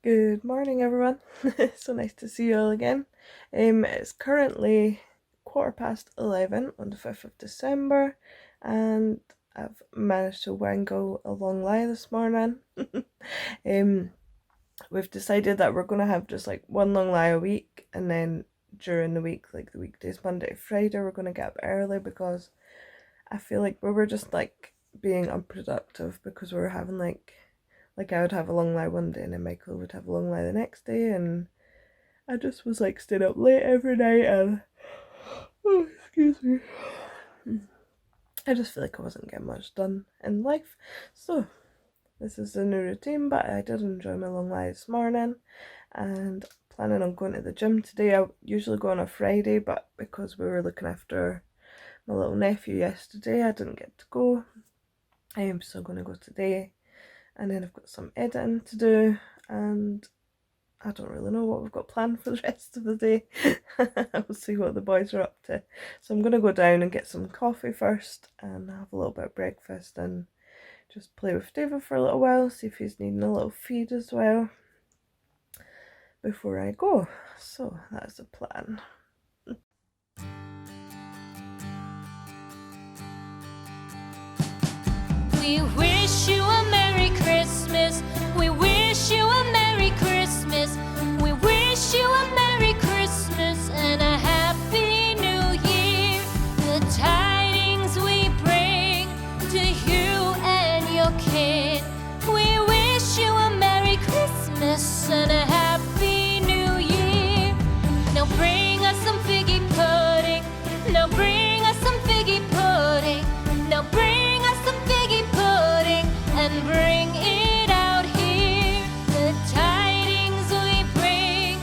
Good morning, everyone. So nice to see you all again. It's currently 11:15 on the 5th of December, and I've managed to wangle a long lie this morning. We've decided that we're gonna have just like one long lie a week, and then during the week, like the weekdays, Monday to Friday, we're gonna get up early because I feel like we were just like being unproductive because we were having like I would have a long lie one day and then Michael would have a long lie the next day, and I just was like staying up late every night and excuse me, I just feel like I wasn't getting much done in life. So this is the new routine, but I did enjoy my long lie this morning and planning on going to the gym today. I usually go on a Friday, but because we were looking after my little nephew yesterday, I didn't get to go. I am still going to go today. And then I've got some editing to do, and I don't really know what we've got planned for the rest of the day. We'll see what the boys are up to. So I'm going to go down and get some coffee first and have a little bit of breakfast and just play with David for a little while, see if he's needing a little feed as well before I go. So that's the plan. We wish you a Merry Christmas. We wish you a Merry Christmas. We wish you a Merry Christmas and a Happy New Year. The tidings we bring to you and your kid. We wish you a Merry Christmas and a Happy New Year. Now bring us some figgy pudding. Now bring us some figgy pudding. Now bring us some figgy pudding and bring it out here. The tidings we bring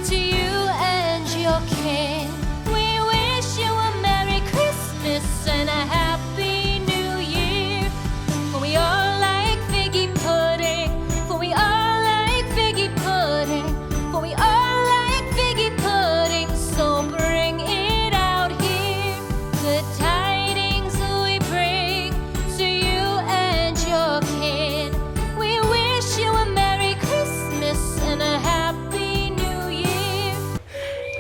to you and your kin. We wish you a Merry Christmas and a Happy New Year. For we all like figgy pudding. For we all like figgy pudding. For we all like figgy pudding. So bring it out here. The tidings we bring to you and your kin. We wish you a Merry Christmas and a Happy New Year.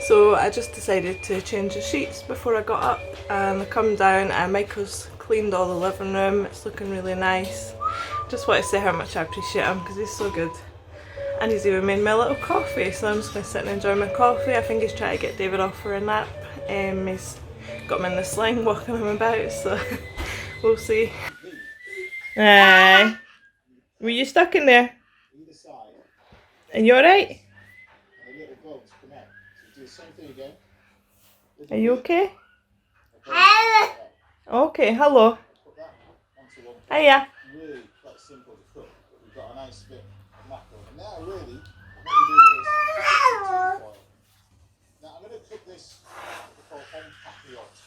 So I just decided to change the sheets before I got up, and I come down and Michael's cleaned all the living room. It's looking really nice. Just want to say how much I appreciate him because he's so good. And he's even made me a little coffee, so I'm just going to sit and enjoy my coffee. I think he's trying to get David off for a nap. He's got him in the sling, walking him about, so we'll see. Aye. Were you stuck in there? Are you alright? Are you okay? Okay, hello. Hiya. Really quite simple to cook, but we've got a nice bit of mackerel. And now really, what we do with this is tin foil. Now I'm going to cook this what we call en papillote.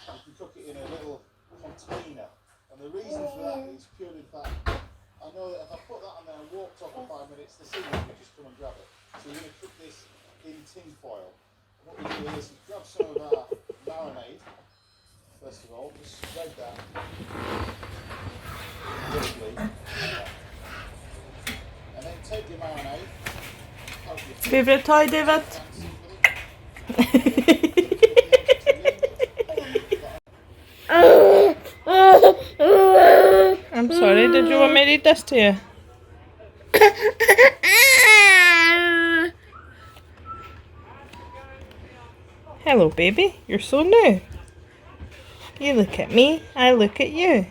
You can cook it in a little container. And the reason for that is purely the fact, I know that if I put that on there and walked off for 5 minutes, the season will just come and grab it. So we're going to cook this in tin foil. And what we do is we grab some of our marinade, first of all, just spread that. And then take your marinade. Favourite toy, David? I'm sorry, did you want me to read this to you? Hello, baby. You're so new. You look at me, I look at you.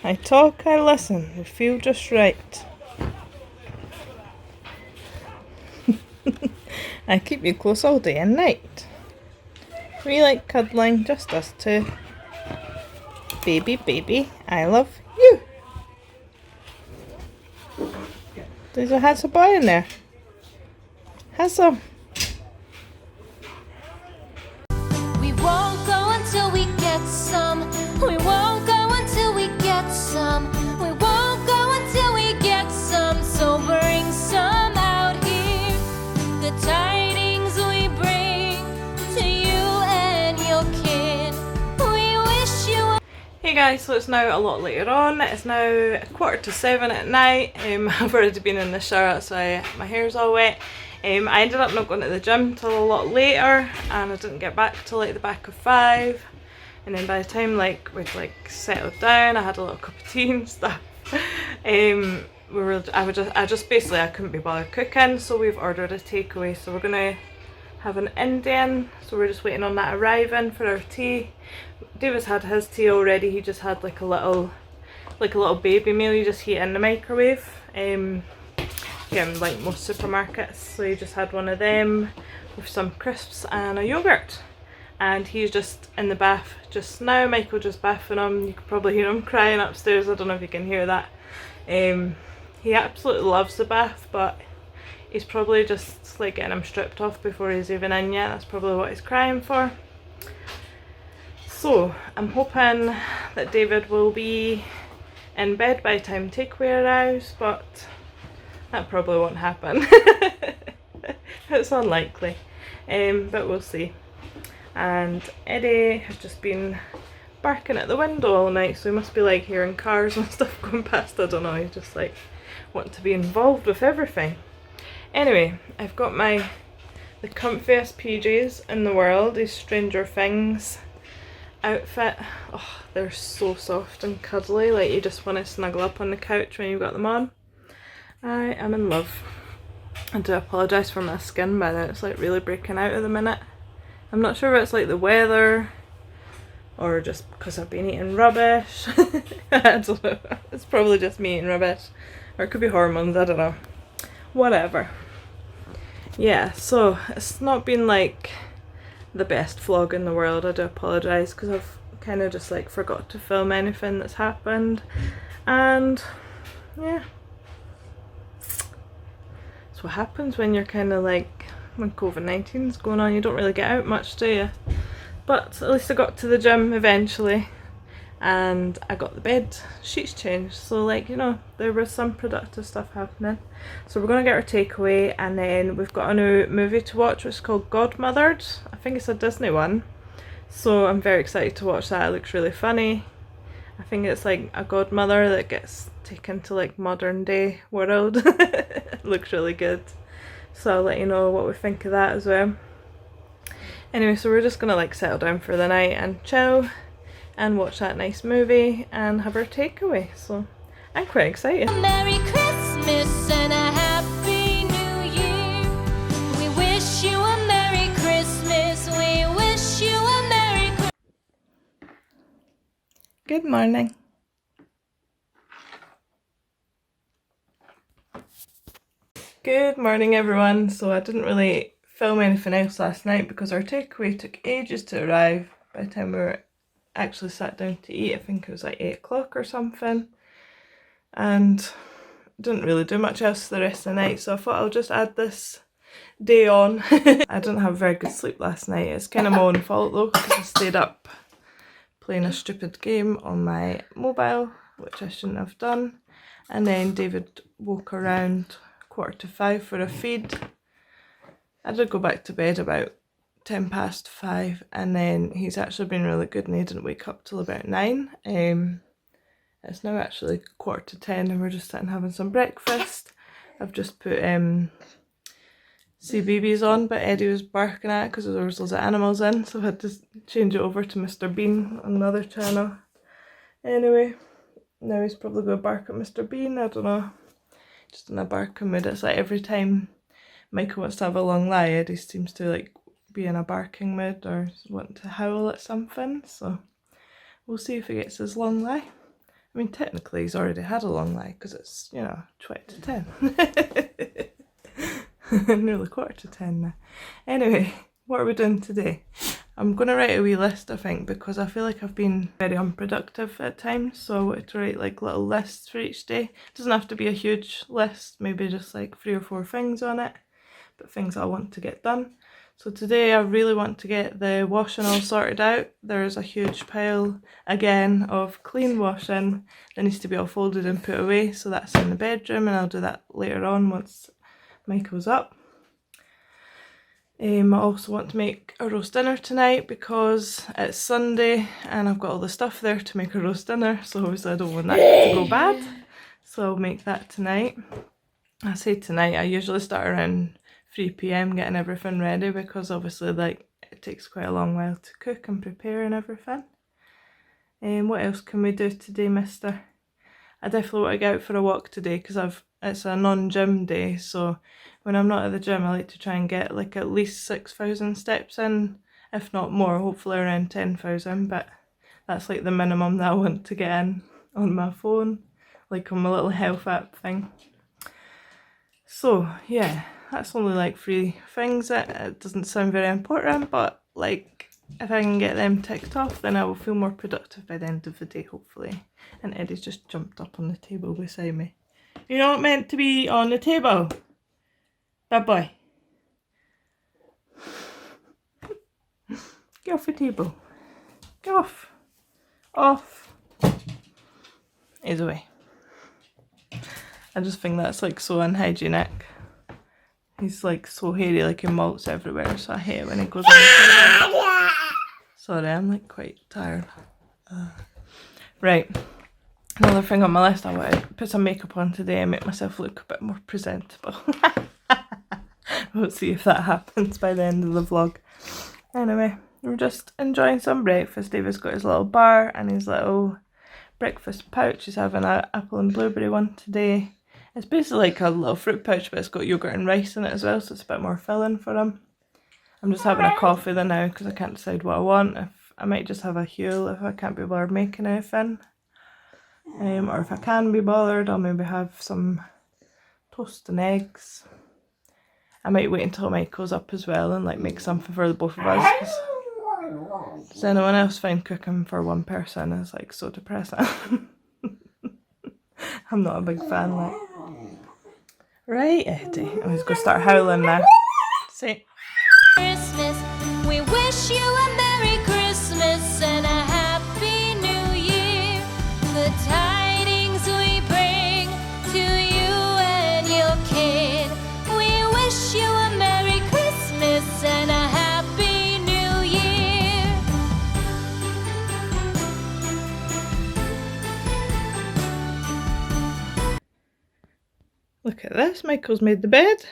I talk, I listen, we feel just right. I keep you close all day and night. We like cuddling, just us two. Baby, baby, I love you. There's a handsome boy in there. Handsome. We won't go until we get some. We won't go until we get some. We won't go until we get some. So bring some out here. The tidings we bring to you and your kin. We wish you a Hey guys, so it's now a lot later on. It's now 7:15 at night. I've already been in the shower, that's why my hair's all wet. I ended up not going to the gym till a lot later, and I didn't get back till like the back of 5. And then by the time like we'd like settled down, I had a little cup of tea and stuff. I couldn't be bothered cooking, so we've ordered a takeaway. So we're gonna have an Indian, so we're just waiting on that arriving for our tea. David's had his tea already. He just had like a little baby meal you just heat in the microwave. Yeah, like most supermarkets. So he just had one of them with some crisps and a yogurt. And he's just in the bath just now. Michael just bathing him. You could probably hear him crying upstairs. I don't know if you can hear that. He absolutely loves the bath, but he's probably just like getting him stripped off before he's even in yet. That's probably what he's crying for. So I'm hoping that David will be in bed by the time takeaway arrives, but that probably won't happen. It's unlikely, but we'll see. And Eddie has just been barking at the window all night, so he must be like hearing cars and stuff going past. I don't know, he's just like wanting to be involved with everything. Anyway, I've got the comfiest PJs in the world, these Stranger Things outfit. Oh, they're so soft and cuddly, like you just want to snuggle up on the couch when you've got them on. I am in love. I do apologise for my skin, by the way, it's like really breaking out at the minute. I'm not sure if it's like the weather or just because I've been eating rubbish. I don't know, it's probably just me eating rubbish, or it could be hormones, I don't know. Whatever. Yeah, so it's not been like the best vlog in the world. I do apologise because I've kind of just like forgot to film anything that's happened, and yeah, that's what happens when you're kind of like, when COVID-19 is going on, you don't really get out much, do you? But at least I got to the gym eventually, and I got the bed sheets changed, so like, you know, there was some productive stuff happening. So we're gonna get our takeaway, and then we've got a new movie to watch which is called Godmothered. I think it's a Disney one, so I'm very excited to watch that. It looks really funny. I think it's like a godmother that gets taken to like modern day world. It looks really good, so I'll let you know what we think of that as well. Anyway, so we're just gonna like settle down for the night and chill and watch that nice movie and have our takeaway, so I'm quite excited. Merry Christmas and a Happy New Year. We wish you a Merry Christmas. We wish you a Merry Christmas. Good morning. Good morning everyone. So I didn't really film anything else last night because our takeaway took ages to arrive. By the time we were actually sat down to eat, I think it was like 8 o'clock or something, and didn't really do much else the rest of the night, so I thought I'll just add this day on. I didn't have very good sleep last night. It's kind of my own fault though, because I stayed up playing a stupid game on my mobile, which I shouldn't have done, and then David woke around 4:45 for a feed. I did go back to bed about 5:10, and then he's actually been really good and he didn't wake up till about 9. It's now actually 10:15 and we're just sitting having some breakfast. I've just put CBeebies on, but Eddie was barking at it because there was loads of animals in, so I had to change it over to Mr. Bean on another channel. Anyway, now he's probably going to bark at Mr. Bean, I don't know, just in a barking mood. It's like every time Michael wants to have a long lie, Eddie seems to like be in a barking mood or want to howl at something, so we'll see if he gets his long lie. I mean, technically he's already had a long lie because it's, you know, 10:20. Nearly 10:15 now. Anyway, what are we doing today? I'm going to write a wee list, I think, because I feel like I've been very unproductive at times, so I wanted to write like little lists for each day. It doesn't have to be a huge list, maybe just like 3 or 4 things on it, but things I want to get done. So today I really want to get the washing all sorted out. There's a huge pile again of clean washing that needs to be all folded and put away, so that's in the bedroom, and I'll do that later on once Michael's up. I also want to make a roast dinner tonight because it's Sunday and I've got all the stuff there to make a roast dinner, so obviously I don't want that to go bad, so I'll make that tonight. I say tonight, I usually start around 3 PM getting everything ready because obviously like it takes quite a long while to cook and prepare and everything. What else can we do today, mister? I definitely want to get out for a walk today because it's a non-gym day, so when I'm not at the gym I like to try and get like at least 6,000 steps in, if not more, hopefully around 10,000, but that's like the minimum that I want to get in on my phone, like on my little health app thing. So yeah, that's only like 3 things. It doesn't sound very important, but like if I can get them ticked off then I will feel more productive by the end of the day, hopefully. And Eddie's just jumped up on the table beside me. You're not meant to be on the table. Bad boy. Get off the table. Get off. Off. He's away. I just think that's like so unhygienic. He's like so hairy, like he molts everywhere, so I hate it when he goes on the table. Sorry, I'm like quite tired. Right. Another thing on my list, I want to put some makeup on today and make myself look a bit more presentable. We'll see if that happens by the end of the vlog. Anyway, we're just enjoying some breakfast. David's got his little bar and his little breakfast pouch. He's having an apple and blueberry one today. It's basically like a little fruit pouch, but it's got yogurt and rice in it as well, so it's a bit more filling for him. I'm just having a coffee then now because I can't decide what I want. I might just have a Huel if I can't be bothered making anything. Or if I can be bothered, I'll maybe have some toast and eggs. I might wait until Michael's up as well and like make something for the both of us. Does anyone else find cooking for one person is like so depressing? I'm not a big fan, like. Right, Eddie. I'm just gonna start howling now. See. Christmas, we wish you a Merry Christmas and a Happy New Year. The tidings we bring to you and your kid. We wish you a Merry Christmas and a Happy New Year. Look at this, Michael's made the bed.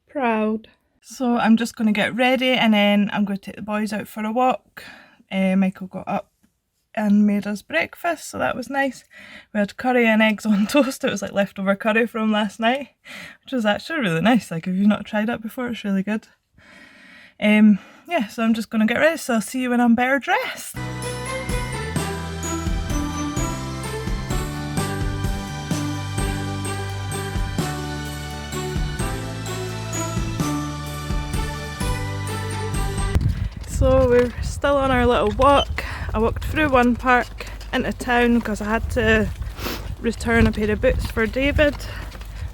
Proud. So I'm just going to get ready and then I'm going to take the boys out for a walk. Michael got up and made us breakfast, so that was nice. We had curry and eggs on toast. It was like leftover curry from last night, which was actually really nice. Like if you've not tried it before, it's really good. Yeah, so I'm just going to get ready, so I'll see you when I'm better dressed. So we're still on our little walk. I walked through one park into town because I had to return a pair of boots for David.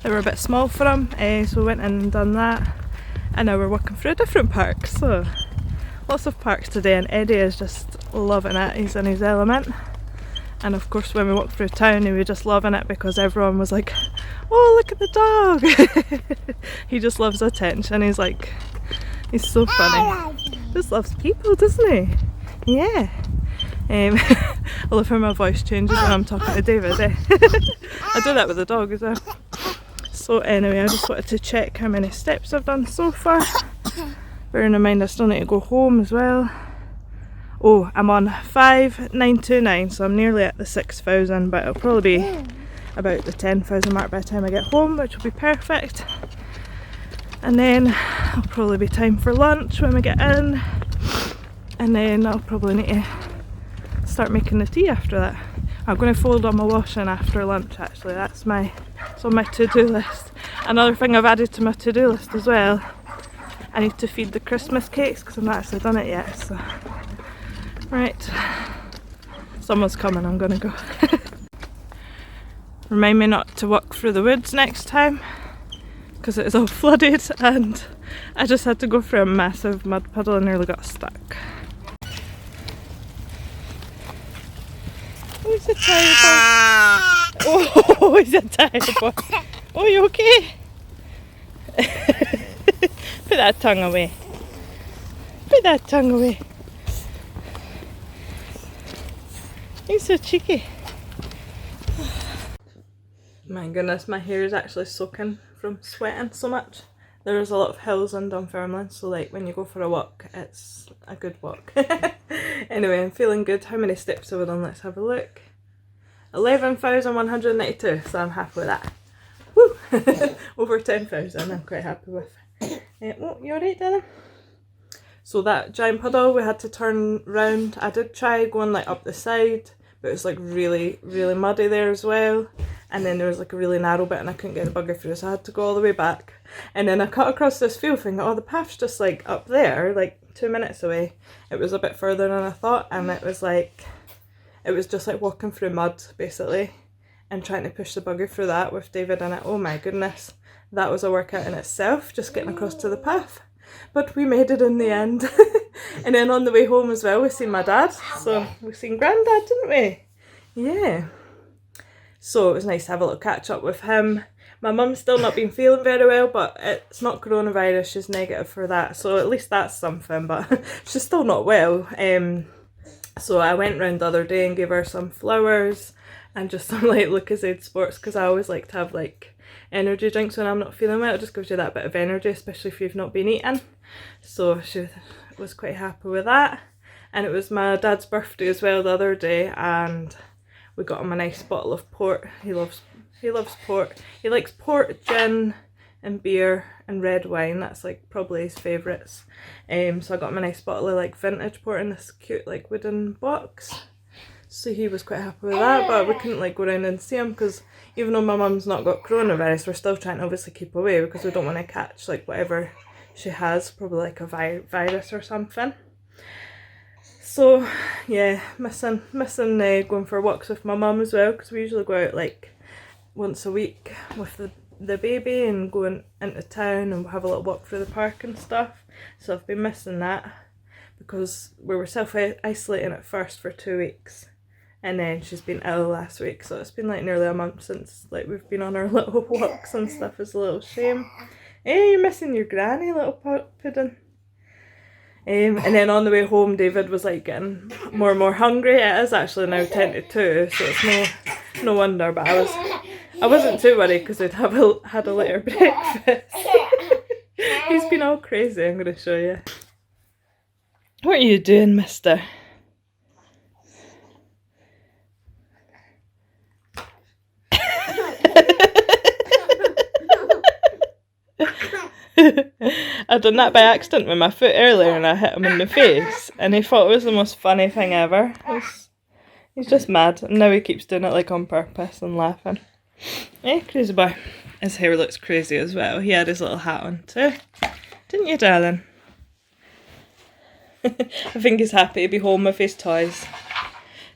They were a bit small for him, so we went in and done that. And now we're walking through a different park. So lots of parks today and Eddie is just loving it. He's in his element. And of course when we walked through town he was just loving it because everyone was like, oh look at the dog. He just loves attention. He's so funny. Just loves people, doesn't he? Yeah. I love how my voice changes when I'm talking to David. I do that with the dog as well. So anyway, I just wanted to check how many steps I've done so far. Bearing in mind I still need to go home as well. Oh, I'm on 5,929, so I'm nearly at the 6,000, but it'll probably be about the 10,000 mark by the time I get home, which will be perfect. And then it'll probably be time for lunch when we get in, and then I'll probably need to start making the tea after that. I'm going to fold on my washing after lunch actually, it's on my to-do list. Another thing I've added to my to-do list as well, I need to feed the Christmas cakes because I've not actually done it yet, so. Right, someone's coming, I'm going to go. Remind me not to walk through the woods next time, because it is all flooded and I just had to go through a massive mud puddle and nearly got stuck. Oh, he's a tired boy. Oh, he's a tired boy. Oh, you okay? Put that tongue away. Put that tongue away. He's so cheeky. My goodness, my hair is actually soaking from sweating so much. There's a lot of hills in Dunfermline, so like when you go for a walk, it's a good walk. Anyway, I'm feeling good. How many steps have I done? Let's have a look. 11,192, so I'm happy with that. Woo! Over 10,000, I'm quite happy with. Oh, you alright, Dylan? So that giant puddle, we had to turn round. I did try going like up the side, but it was like really, really muddy there as well. And then there was like a really narrow bit and I couldn't get the buggy through, so I had to go all the way back. And then I cut across this field thinking, oh, the path's just like up there, like 2 minutes away. It was a bit further than I thought, and it was just like walking through mud basically and trying to push the buggy through that with David in it. Oh my goodness, that was a workout in itself, just getting across to the path. But we made it in the end. And then on the way home as well, we seen my dad, so we seen Grandad, didn't we? Yeah. So it was nice to have a little catch up with him. My mum's still not been feeling very well, but it's not coronavirus, she's negative for that, so at least that's something, but she's still not well. So I went round the other day and gave her some flowers and just some like Lucozade Sports, because I always like to have like energy drinks when I'm not feeling well. It just gives you that bit of energy, especially if you've not been eating. So she was quite happy with that. And it was my dad's birthday as well the other day, and we got him a nice bottle of port. He loves port. He likes port, gin and beer and red wine. That's like probably his favourites. So I got him a nice bottle of like vintage port in this cute like wooden box. So he was quite happy with that, but we couldn't like go around and see him because even though my mum's not got coronavirus, we're still trying to obviously keep away because we don't want to catch like whatever she has, probably like a virus or something. So yeah, missing going for walks with my mum as well, because we usually go out like once a week with the baby and going into town and have a little walk through the park and stuff. So I've been missing that because we were self-isolating at first for 2 weeks, and then she's been ill last week, so it's been like nearly a month since like we've been on our little walks and stuff. It's a little shame. Hey, you're missing your granny, little pudding. And then on the way home, David was like getting more and more hungry. It is actually now 10 to 2, so it's no wonder. But I wasn't too worried because we'd had a later breakfast. He's been all crazy. I'm going to show you. What are you doing, mister? I done that by accident with my foot earlier and I hit him in the face and he thought it was the most funny thing ever. He's just mad, and now he keeps doing it like on purpose and laughing. Eh, crazy boy. His hair looks crazy as well. He had his little hat on too. Didn't you, darling? I think he's happy to be home with his toys.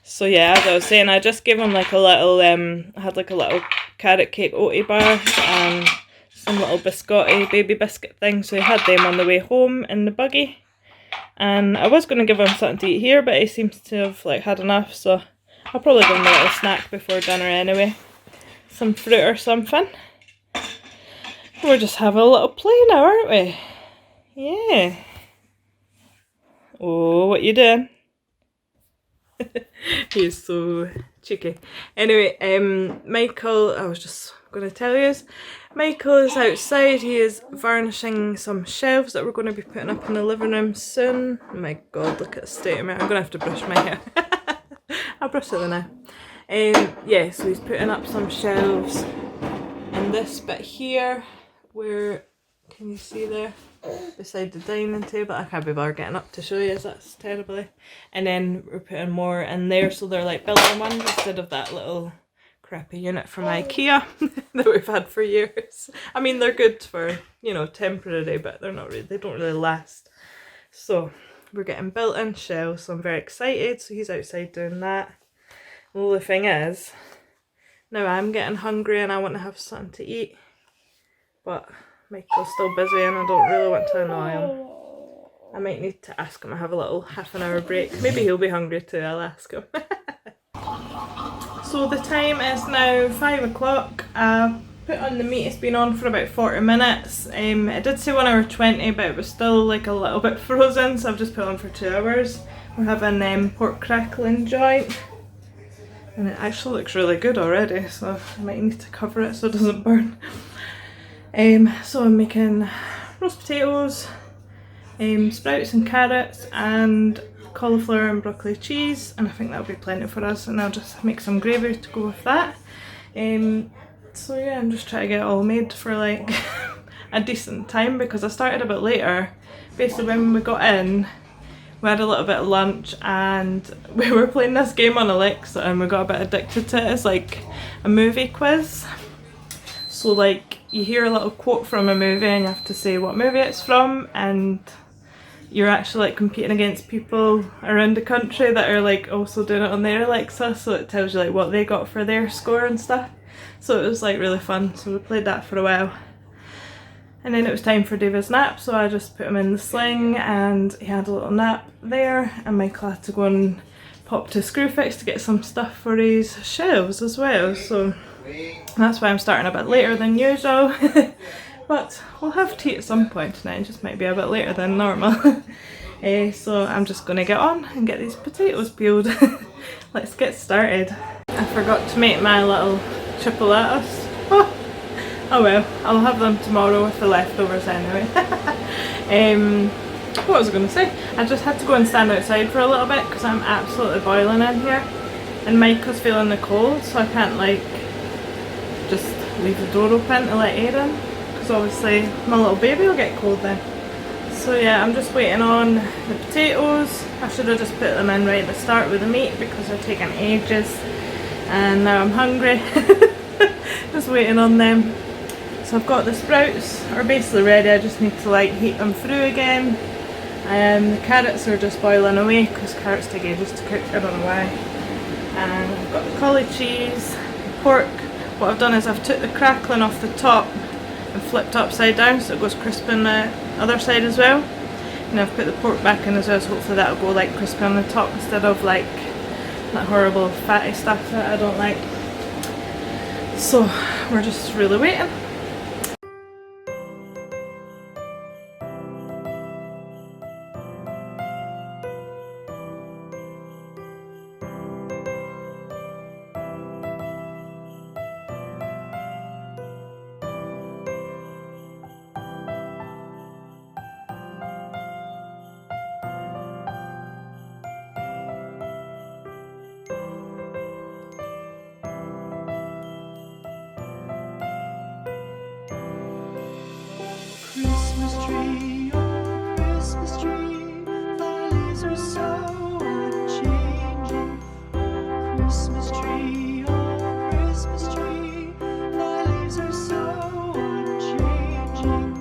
So yeah, as I was saying, I just gave him like a little, I had like a little carrot cake oaty bar and some little biscotti, baby biscuit thing, so he had them on the way home in the buggy. And I was going to give him something to eat here, but he seems to have like had enough, so I'll probably give him a little snack before dinner anyway. Some fruit or something. We're just having a little play now, aren't we? Yeah. Oh, what you doing? He's so cheeky. Anyway, Michael, I was just going to tell you, Michael is outside. He is varnishing some shelves that we're going to be putting up in the living room soon. Oh my god, look at the state of me. I'm going to have to brush my hair. I'll brush it now. Yeah, so he's putting up some shelves in this bit here, where, can you see there? Beside the dining table. I can't be bothered getting up to show you, that's terribly. And then we're putting more in there, so they're like built-in ones instead of that little crappy unit from IKEA that we've had for years. I mean, they're good for, you know, temporary, but they're not really, they don't really last. So we're getting built-in shelves, so I'm very excited. So he's outside doing that. Well, the thing is, now I'm getting hungry and I want to have something to eat, but Michael's still busy and I don't really want to annoy him. I might need to ask him to have a little half-an-hour break. Maybe he'll be hungry too, I'll ask him. So the time is now 5 o'clock. put on the meat. It's been on for about 40 minutes. It did say 1 hour 20, but it was still like a little bit frozen, so I've just put it on for 2 hours. We're having pork crackling joint, and it actually looks really good already, so I might need to cover it so it doesn't burn. So I'm making roast potatoes, sprouts and carrots, and cauliflower and broccoli cheese, and I think that'll be plenty for us, and I'll just make some gravy to go with that. So yeah, I'm just trying to get it all made for like a decent time, because I started a bit later. Basically when we got in, we had a little bit of lunch and we were playing this game on Alexa and we got a bit addicted to it. It's like a movie quiz. So like you hear a little quote from a movie and you have to say what movie it's from, and you're actually like competing against people around the country that are like also doing it on their Alexa, so it tells you like what they got for their score and stuff. So it was like really fun, so we played that for a while. And then it was time for David's nap, so I just put him in the sling and he had a little nap there, and Michael had to go and pop to Screwfix to get some stuff for his shelves as well, so that's why I'm starting a bit later than usual. But we'll have tea at some point tonight, it just might be a bit later than normal. So I'm just going to get on and get these potatoes peeled. Let's get started. I forgot to make my little chipolatas. Oh well, I'll have them tomorrow with the leftovers anyway. What was I going to say? I just had to go and stand outside for a little bit because I'm absolutely boiling in here. And Michael's feeling the cold, so I can't like just leave the door open to let air in, because obviously my little baby will get cold then. So yeah, I'm just waiting on the potatoes. I should have just put them in right at the start with the meat because they're taking ages. And now I'm hungry. Just waiting on them. So I've got the sprouts are basically ready, I just need to like heat them through again. The carrots are just boiling away because carrots take ages to cook, I don't know why. And I've got the cauli cheese, pork. What I've done is I've took the crackling off the top and flipped upside down so it goes crisp on the other side as well. And I've put the pork back in as well, so hopefully that'll go like crispy on the top instead of like that horrible fatty stuff that I don't like. So we're just really waiting. Christmas tree, oh Christmas tree, thy leaves are so unchanging. Oh Christmas tree, thy leaves are so unchanging.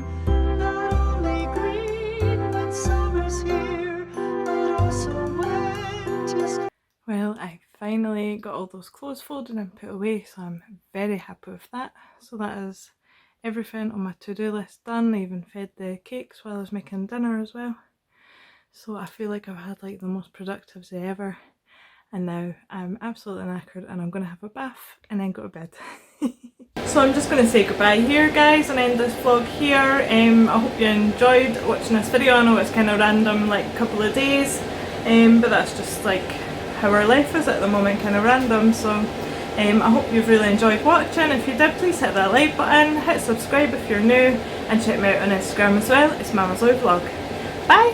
Not only green, but summer's here, but also winter's. Well, I finally got all those clothes folded and put away, so I'm very happy with that. So that is everything on my to-do list done. I even fed the cakes while I was making dinner as well. So I feel like I've had like the most productive day ever, and now I'm absolutely knackered and I'm going to have a bath and then go to bed. So I'm just going to say goodbye here guys and end this vlog here. I hope you enjoyed watching this video. I know it's kind of random, like a couple of days, but that's just like how our life is at the moment, kind of random. So I hope you've really enjoyed watching. If you did, please hit that like button, hit subscribe if you're new, and check me out on Instagram as well. It's Mama's Vlog. Bye!